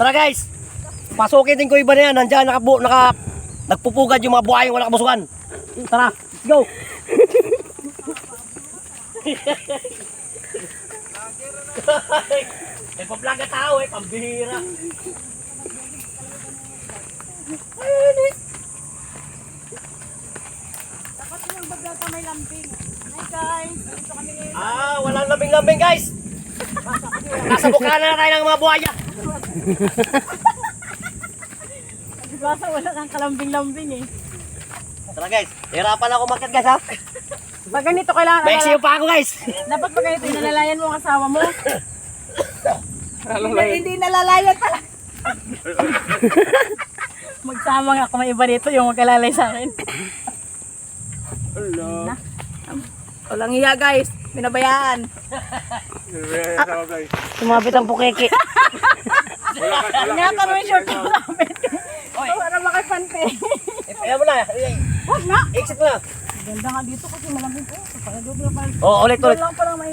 Tara guys. Pasukin din ko iba na yan. Nandiyan nagpupugad yung mga buhayang wala kabusukan. Tara, let's go. May paplaga tao pambihira. Dapat yung bagla ka may lambing. Hi guys, dito kami ngayon. Walang lambing-lambing guys. Nasa bukana na tayo ng mga buhaya. Basta wala kang kalambing-lambing eh. Tara guys, hirapan ako makat guys ha. Pag ganito kailangan Bexi pa ako guys. dapat pag ganito inalalayan mo ang asawa mo. Hindi nalalayan pala. Magsama nga ako may iba dito yung magkalalay sa akin. Hello. Walang hiya guys, binabayaan. Sumabit ang pukeke. Nga ka may short mo namin. Para makipante. Ayaw mo na. Huwag na. Exit mo na. Ganda nga dito kasi malamig po. Pagod na pala. Ulit. Doon lang palang mainit.